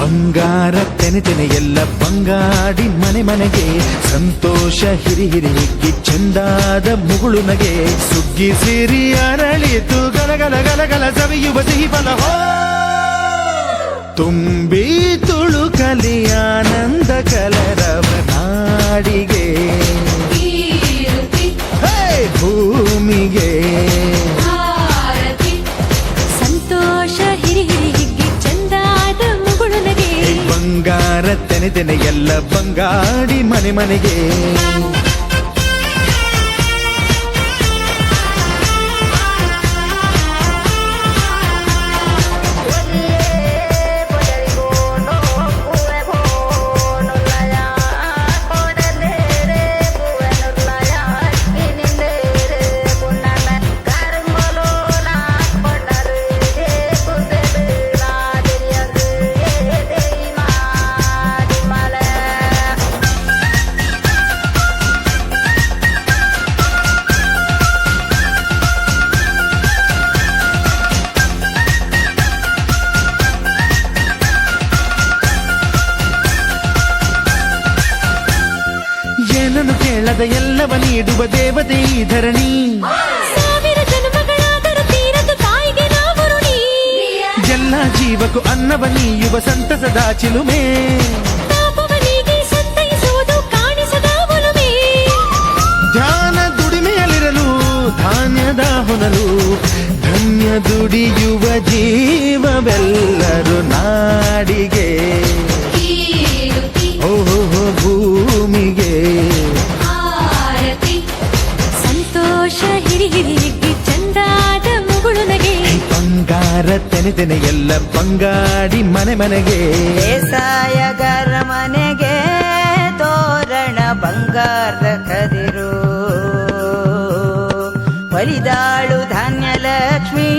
ಬಂಗಾರ ತೆನೆ ತೆನೆ ಎಲ್ಲ ಬಂಗಾಡಿ ಮನೆ ಮನೆಗೆ ಸಂತೋಷ ಹಿರಿ ಹಿರಿ ಹಿಗ್ಗಿ ಚೆಂದಾದ ಮುಗುಳು ನಗೆ ಸುಗ್ಗಿ ಸಿರಿ ಅರಳಿತು ಗಲಗಲ ಗಲಗಲ ಸವಿಯುವ ಸಿಹಿ ಫಲ ತುಂಬಿ ತುಳುಕಲಿ ಆನಂದ ಕಲರವ ನಾಡಿಗೆ ಭೂಮಿಗೆ ಸಂತೋಷ ಹಿರಿ ಹಿರಿ ಹಿಗ್ಗಿ ಚಂದಾದ ಮುಗುಳು ನಗೆ ಬಂಗಾರ ತೆನೆ ತೆನೆ ಎಲ್ಲ ಬಂಗಾಡಿ ಮನೆ ಮನೆಗೆ ಏನನ್ನು ಕೇಳದ ಎಲ್ಲವ ನೀಡುವ ದೇವತೆ ಈ ಧರಣಿ ಸಾವಿರ ಜನ್ಮಗಳಾದರೂ ತೀರದು ತಾಯಿಗೆ ನಾವು ಋಣಿ ಎಲ್ಲ ಜೀವಕ್ಕೂ ಅನ್ನವ ನೀಯುವ ಸಂತಸದ ಚಿಲುಮೆ ತಾಪವನಿಗೆ ಸಂತೈಸುವುದು ಕಾಣಿಸದ ಒಲುಮೆ ಧ್ಯಾನ ದುಡಿಮೆಯಲ್ಲಿರಲು ಧಾನ್ಯದ ಹೊನಲು ಧನ್ಯ ದುಡಿಯುವ ಜೀವವೆಲ್ಲರೂ ನಾಡಿಗೆ ಓಹೋ ಭೂಮಿಗೆ ಸಂತೋಷ ಹಿರಿ ಹಿರಿ ಹಿಗ್ಗಿ ಚಂದಾದ ಮುಗುಳು ನಗೆ ಬಂಗಾರ ತೆನೆ ತೆನೆ ಎಲ್ಲ ಬಂಗಾಡಿ ಮನೆ ಮನೆಗೆ ಬೇಸಾಯಗಾರ ಮನೆಗೆ ತೋರಣ ಬಂಗಾರದ ಕದಿರು ಒಲಿದಾಳು ಧಾನ್ಯ ಲಕ್ಷ್ಮೀ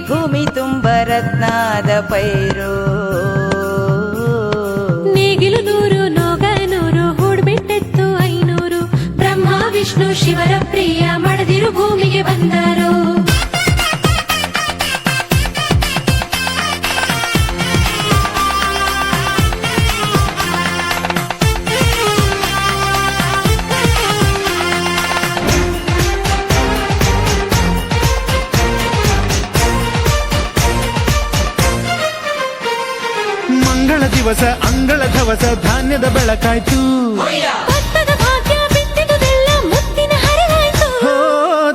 ಭೂಮಿ ತುಂಬ ರತ್ನದ ಪೈರು ನೇಗಿಲು ನೂರು ನೋಗ ನೂರು ಹೂಡ್ಬಿಟ್ಟೆತ್ತು 500 ಬ್ರಹ್ಮ ವಿಷ್ಣು ಶಿವರ ಪ್ರಿಯ ಮಡದಿರು ಭೂಮಿಗೆ ಬಂದರು ಮಂಗಳ ದಿವಸ ಅಂಗಳ ಧವಸ ಧಾನ್ಯದ ಬೆಳಕಾಯ್ತು ಭತ್ತದ ಭಾಗ್ಯ ಬಿತ್ತಿದುದೆಲ್ಲ ಮುತ್ತಿನ ಹರಿವಾಯ್ತು ಹೋ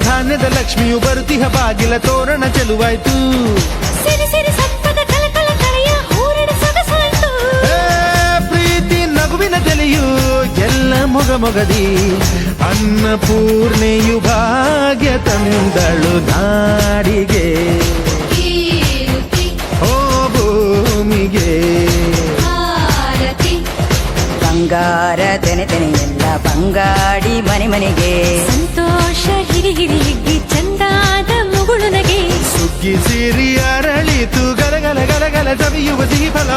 ಧಾನ್ಯದ ಲಕ್ಷ್ಮಿಯು ಬರುತಿಹ ಬಾಗಿಲ ತೋರಣ ಚೆಲುವಾಯ್ತು ಸಿರಿ ಸಿರಿ ಸಪ್ಪದ ಕಲಕಲ ಕಳೆಯ ಹೂರಣ ಸೊಗಸಾಯ್ತು ಪ್ರೀತಿ ನಗುವಿನ ತೆಲೆಯು ಎಲ್ಲ ಮೊಗ ಮೊಗದಿ ಅನ್ನಪೂರ್ಣೆಯು ಭಾಗ್ಯ ತಂದಳು ನಾಡಿಗೆ ಓ ಭೂಮಿಗೆ ಬಂಗಾರ ತೆನೆ ತೆನೆ ಎಲ್ಲ ಬಂಗಾಡಿ ಮನೆ ಮನೆಗೆ ಸಂತೋಷ ಹಿರಿ ಹಿರಿ ಹಿಗ್ಗಿ ಚಂದಾದ ಮುಗುಳು ನಗೆ ಸುಗ್ಗಿ ಸಿರಿ ಅರಳಿತು ಗಲಗಲ ಗಲಗಲ ಸವಿಯುವ ಸಿಹಿ ಫಲ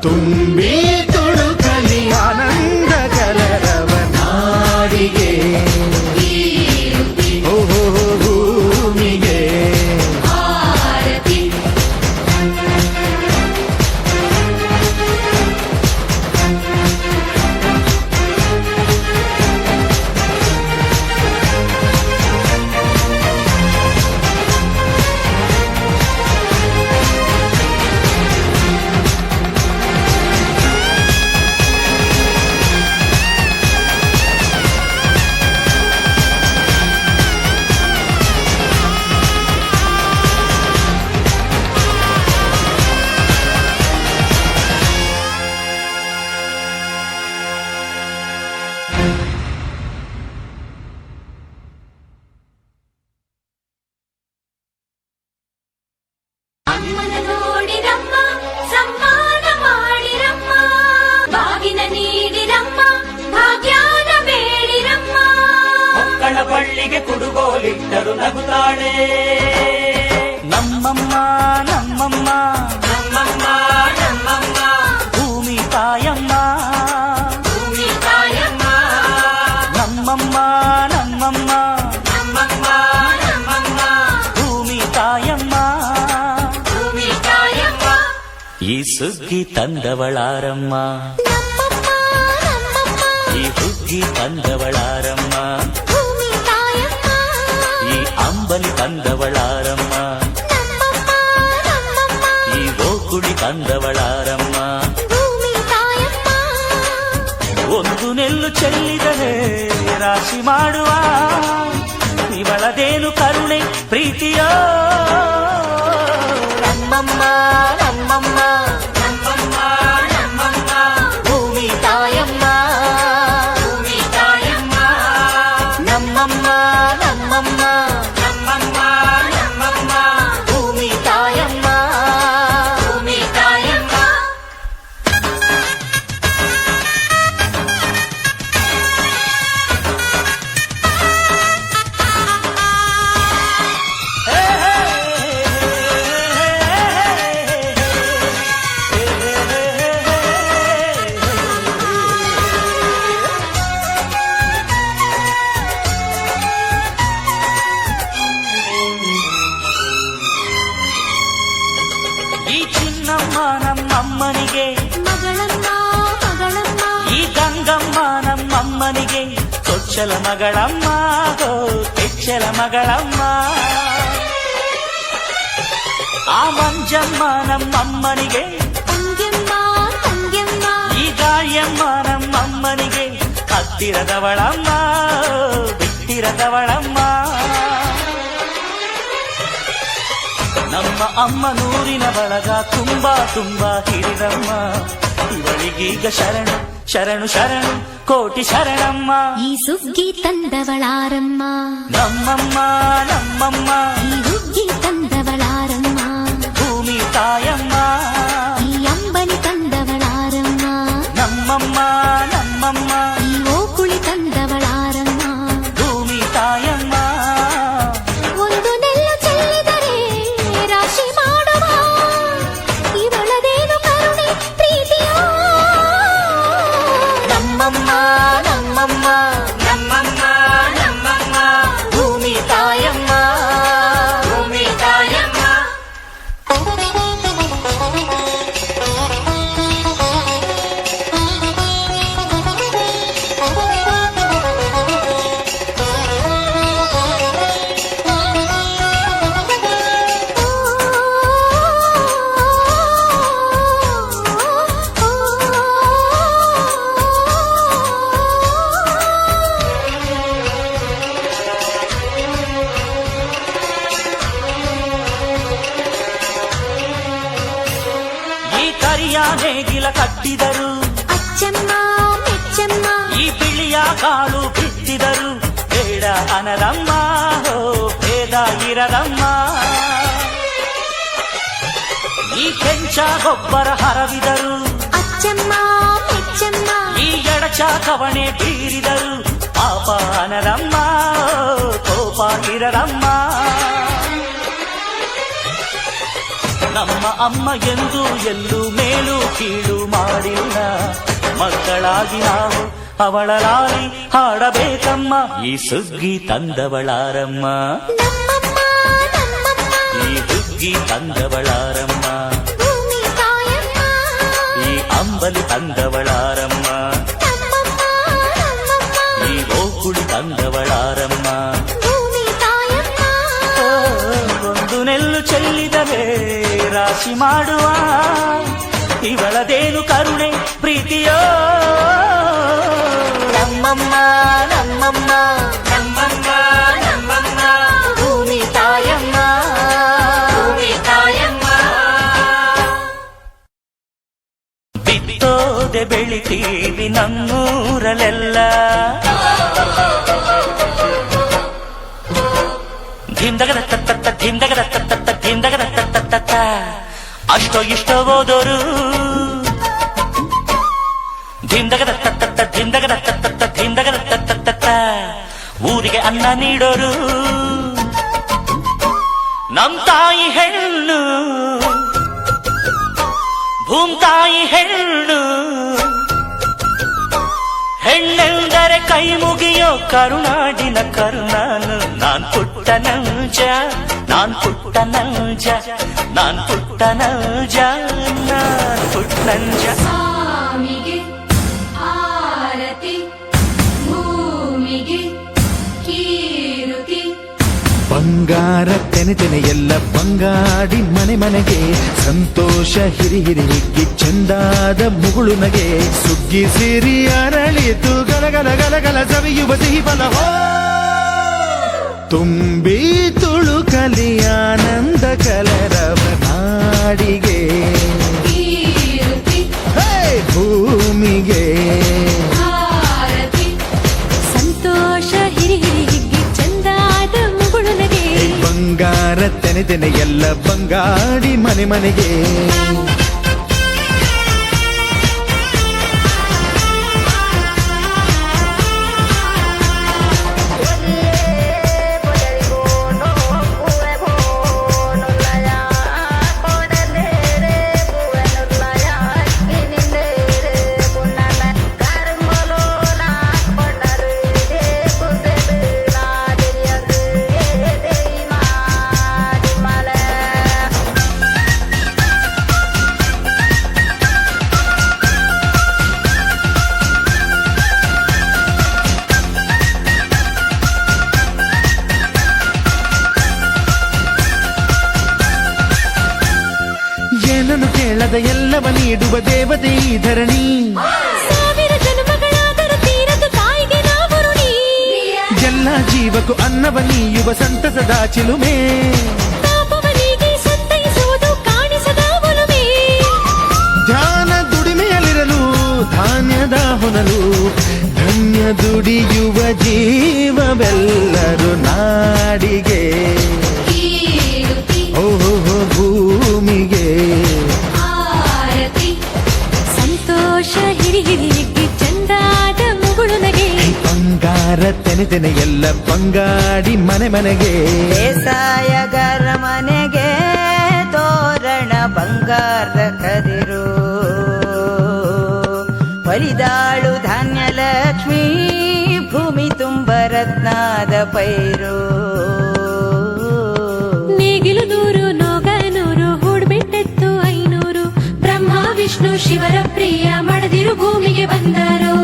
ತುಂಬಿ ತುಳುಕಲಿ ಆನಂದ ಕಲರವ ನಾಡಿಗೆ ಓಹೋ ಭೂಮಿಗೆ ಅಮ್ಮನ ನೋಡಿರಮ್ಮ ಸಮ್ಮಾನ ಮಾಡಿರಮ್ಮ ಬಾಗಿನ ನೀಡಿರಮ್ಮ ಭಾಗ್ಯಾನ ಬೇಡಿರಮ್ಮ ಮಕ್ಕಳ ಬಳ್ಳಿಗೆ ಕುಡುಗೋಲಿಟ್ಟರು ನಗುತ್ತಾಳೆ ನಮ್ಮಮ್ಮ ನಮ್ಮಮ್ಮ ನಮ್ಮಮ್ಮ ನಮ್ಮಮ್ಮ ಭೂಮಿ ತಾಯಮ್ಮ ಭೂಮಿ ತಾಯಮ್ಮ ನಮ್ಮಮ್ಮ ನಮ್ಮಮ್ಮ ನಮ್ಮಮ್ಮ ನಮ್ಮಮ್ಮ ಭೂಮಿ ತಾಯಮ್ಮ ಭೂಮಿ ತಾಯಮ್ಮ ಈ ಸುಗ್ಗಿ ತಂದವಳಾರಮ್ಮ, ನಮ್ಮಮ್ಮ ನಮ್ಮಮ್ಮ ಈ ಹುಗ್ಗಿ ತಂದವಳಾರಮ್ಮ, ಭೂಮಿ ತಾಯಮ್ಮ ಈ ಅಂಬಲಿ ತಂದವಳಾರಮ್ಮ, ನಮ್ಮಮ್ಮ ನಮ್ಮಮ್ಮ ಈ ಓಕುಳಿ ತಂದವಳಾರಮ್ಮ. ಭೂಮಿ ತಾಯಮ್ಮ ಒಂದು ನೆಲ್ಲು ಚೆಲ್ಲಿದರೆ ರಾಶಿ ಮಾಡುವ ಇವಳದೇನು ಕರುಣೆ ಪ್ರೀತಿಯೋ. ನಮ್ಮಮ್ಮ ನಮ್ಮಮ್ಮ ನಮ್ಮಮ್ಮ ನಮ್ಮಮ್ಮ ಭೂಮಿ ತಾಯಮ್ಮ, ಭೂಮಿ ತಾಯಮ್ಮ ನಮ್ಮಮ್ಮ ನಮ್ಮಮ್ಮ ನಮ್ಮಮ್ಮ ನಮ್ಮಮ್ಮ ಭೂಮಿ ತಾಯಮ್ಮ. ಭೂಮಿ ತಾಯಮ್ಮ. ಈ ಚಿನ್ನಮ್ಮ ನಮ್ಮಮ್ಮನಿಗೆ, ಮಗಳಮ್ಮ ಮಗಳಮ್ಮ ಈ ಗಂಗಮ್ಮ ನಮ್ಮಮ್ಮನಿಗೆ, ಚೊಚ್ಚಲ ಮಗಳಮ್ಮ ಗೋ ಕೆಚ್ಚಲ ಮಗಳಮ್ಮ. ಆ ಮಂಜಮ್ಮ ನಮ್ಮಮ್ಮನಿಗೆ, ತಂಗ್ಯಮ್ಮ ತಂಗ್ಯಮ್ಮ ಈ ಗಾಯಮ್ಮ ನಮ್ಮಮ್ಮನಿಗೆ, ಹತ್ತಿರದವಳಮ್ಮ ಬಿಟ್ಟಿರದವಳಮ್ಮ. ನಮ್ಮ ಅಮ್ಮ ನೂರಿನ ಬಳಗ ತುಂಬಾ ತುಂಬಾ ಹಿರಿದಮ್ಮ, ಇವಳಿಗೀಗ ಶರಣು ಶರಣು ಶರಣು ಕೋಟಿ ಶರಣಮ್ಮ. ಈ ಸುಗ್ಗಿ ತಂದವಳಾರಮ್ಮ, ನಮ್ಮಮ್ಮ ನಮ್ಮಮ್ಮ ಈ ಹುಗ್ಗಿ ತಂದವಳಾರಮ್ಮ, ಭೂಮಿ ತಾಯಮ್ಮ, ಈ ಅಂಬಲಿ ತಂದವಳಾರಮ್ಮ, ನಮ್ಮಮ್ಮ ನಮ್ಮಮ್ಮ ಈ ಓಕುಳಿ ತಂದವಳಾರಮ್ಮ. ಭೂಮಿ ತಾಯಮ್ಮ. ಒಂದು ನೆಲ್ಲು ಚೆಲ್ಲಿದರೆ ರಾಶಿ ಮಾಡುವ ಇವಳದೇನು ಕರುಣೆ ಪ್ರೀತಿಯೋ. ನಮ್ಮಮ್ಮ ನಮ್ಮಮ್ಮ ನಮ್ಮಮ್ಮ ನಮ್ಮಮ್ಮ ಭೂಮಿ ತಾಯಮ್ಮ, ಭೂಮಿ ತಾಯಮ್ಮ. ಈ ಕರಿಯ ನೇಗಿಲ ಕಟ್ಟಿದರು, ಅಚ್ಚಮ್ಮ ಮೆಚ್ಚಮ್ಮ ಈ ಬಿಳಿಯ ಕಾಳು ಬಿತ್ತಿದರು, ಬೇಡ ಅನರಮ್ಮ ಹೋ ಭೇದ ಇರದಮ್ಮ. ಈ ಕೆಂಚ ಗೊಬ್ಬರ ಹರವಿದರು, ಅಚ್ಚಮ್ಮ ಮೆಚ್ಚಮ್ಮ ಈ ಎಡಚ ಕವಣೆ ಬೀರಿದರು, ಪಾಪ ಅನರಮ್ಮ ಕೋಪ ಇರದಮ್ಮ. ನಮ್ಮ ಅಮ್ಮ ಎಂದು ಎಲ್ಲೂ ಮೇಲು ಕೀಳು ಮಾಡಿಲ್ಲ, ಮಕ್ಕಳಾಗಿ ನಾವು ಅವಳ ಲಾಲಿ ಹಾಡಬೇಕಮ್ಮ. ಈ ಸುಗ್ಗಿ ತಂದವಳಾರಮ್ಮ, ನಮ್ಮಮ್ಮ ನಮ್ಮಮ್ಮ ಈ ಹುಗ್ಗಿ ತಂದವಳಾರಮ್ಮ, ಭೂಮಿ ತಾಯಮ್ಮ, ಈ ಅಂಬಲಿ ತಂದವಳಾರಮ್ಮ, ನಮ್ಮಮ್ಮ ನಮ್ಮಮ್ಮ ಈ ಓಕುಳಿ ತಂದವಳಾರಮ್ಮ. ಭೂಮಿ ತಾಯಮ್ಮ. ಒಂದು ನೆಲ್ಲು ಚೆಲ್ಲಿದರೆ ರಾಶಿ ಮಾಡುವ ಇವಳದೇನು ಕರುಣೆ ಪ್ರೀತಿಯೋ. ನಮ್ಮಮ್ಮ ನಮ್ಮಮ್ಮ ನಮ್ಮಮ್ಮ ನಮ್ಮಮ್ಮ ಭೂಮಿ ತಾಯಮ್ಮ, ಭೂಮಿ ತಾಯಮ್ಮ. ಬಿತ್ತೋದೆ ಬೆಳಿತೀವಿ ನಮ್ಮೂರಲೆಲ್ಲ, ಧಿಂದಗದ ತತ್ತ ಧಿಂದಗದ ತತ್ತ ಧಿಂದಗದ ತತ್ತ. ಅಷ್ಟೋ ಇಷ್ಟೋ ಓದೋರು ಧಿಂದಗದ ತತ್ತ ಧಿಂದಗದ ತತ್ತ ಧಿಂದಗದ ತತ್ತ. ಊರಿಗೆ ಅನ್ನ ನೀಡೋರು ನಮ್ ತಾಯಿ ಹೆಣ್ಣು, ಭೂಮ್ತಾಯಿ ಹೆಣ್ಣು. ಹೆಣ್ಣೆಂದರೆ ಕೈ ಮುಗಿಯೋ ಕರುನಾಡಿನ ಕರುನಾನು. ನಾನ್ ಪುಟ್ಟ ನಂಜ, ನಾನ್ ಪುಟ್ಟ ನಂಜ, ನಾನ್ ಪುಟ್ಟ పుట్టనంజ పుట్నంజ ಸ್ವಾಮಿಗೆ ಆರತಿ ಭೂಮಿಗೆ ಕೀರುತಿ ಬಂಗಾರ ತೆನೆ ತೆನೆ ಎಲ್ಲ ಬಂಗಾಡಿ ಮನೆ ಮನೆಗೆ ಸಂತೋಷ ಹಿರಿ ಹಿರಿ ಹಿಗ್ಗಿ ಚೆಂದಾದ ಮುಗುಳು ನಗೆ ಸುಗ್ಗಿ ಸಿರಿ ಅರಳಿತು ಗಲಗಲ ಗಲಗಲ ಸವಿಯುವ ಸಿಹಿ ಫಲ ಹೋ ತುಂಬಿ ತುಳುಕಲಿ ಆನಂದ ಕಲರವ ನಾಡಿಗೆ ಕೀರುತಿ ಹೇ ಭೂಮಿಗೆ ಆರತಿ ಸಂತೋಷ ಹಿರಿ ಹಿರಿ ಹಿಗ್ಗಿ ಚಂದಾದ ಮುಗುಳು ನಗೆ ಬಂಗಾರ ತೆನೆ ತೆನೆ ಎಲ್ಲ ಬಂಗಾಡಿ ಮನೆ ಮನೆಗೆ ಏನನ್ನು ಕೇಳದ ಎಲ್ಲವ ನೀಡುವ ದೇವತೆ ಈ ಧರಣಿ ಸಾವಿರ ಜನ್ಮಗಳಾದರೂ ತೀರದ ತಾಯಿಗೆ ನಾವು ಋಣಿ ಎಲ್ಲ ಜೀವಕ್ಕೂ ಅನ್ನವ ನೀಯುವ ಸಂತಸದ ಚಿಲುಮೆ ಪಾಪವನಿಗೆ ಸಂತೈಸುವುದು ಕಾಣಿಸದ ಒಲುಮೆ ಧ್ಯಾನ ದುಡಿಮೆಯಲ್ಲಿರಲು ಧಾನ್ಯದ ಹೊನಲು ಧನ್ಯ ದುಡಿಯುವ ಜೀವವೆಲ್ಲರೂ ನಾಡಿಗೆ ಕೀರುತಿ ಓಹೋ ಭೂಮಿಗೆ ಆರತಿ ಸಂತೋಷ ಹಿರಿ ಹಿರಿ ಹಿಗ್ಗಿ ಚಂದಾದ ಮುಗುಳು ನಗೆ ಬಂಗಾರ ತೆನೆ ತೆನೆ ಎಲ್ಲ ಬಂಗಾಡಿ ಮನೆ ಮನೆಗೆ ಬೇಸಾಯಗಾರ ಮನೆಗೆ ತೋರಣ ಬಂಗಾರದ ಕದಿರು ಒಲಿದಾಳು ಧಾನ್ಯ ಲಕ್ಷ್ಮೀ ಭೂಮಿ ತುಂಬ ರತ್ನದ ಪೈರು ನೇಗಿಲು ನೂರು ನೋಗ ನೂರು ಹೂಡ್ಬಿಟ್ಟೆತ್ತು 500 ಬ್ರಹ್ಮ ವಿಷ್ಣು ಶಿವರ ಪ್ರಿಯ ಮಡದಿರು ಭೂಮಿಗೆ ಬಂದರು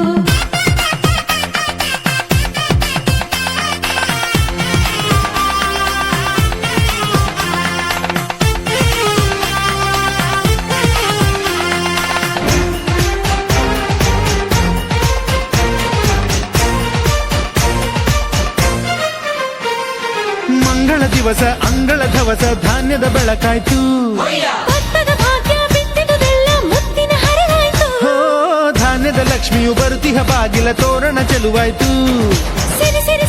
ಮಂಗಳ ದಿವಸ ಅಂಗಳ ಧವಸ ಧಾನ್ಯದ ಬೆಳಕಾಯ್ತು ಭತ್ತದ ಭಾಗ್ಯ ಬಿತ್ತಿದುದೆಲ್ಲ ಮುತ್ತಿನ ಹರಿವಾಯ್ತು ಹೋ ಧಾನ್ಯದ ಲಕ್ಷ್ಮಿಯು ಬರುತಿಹ ಬಾಗಿಲ ತೋರಣ ಚೆಲುವಾಯ್ತು ಸಿರಿ ಸಿರಿ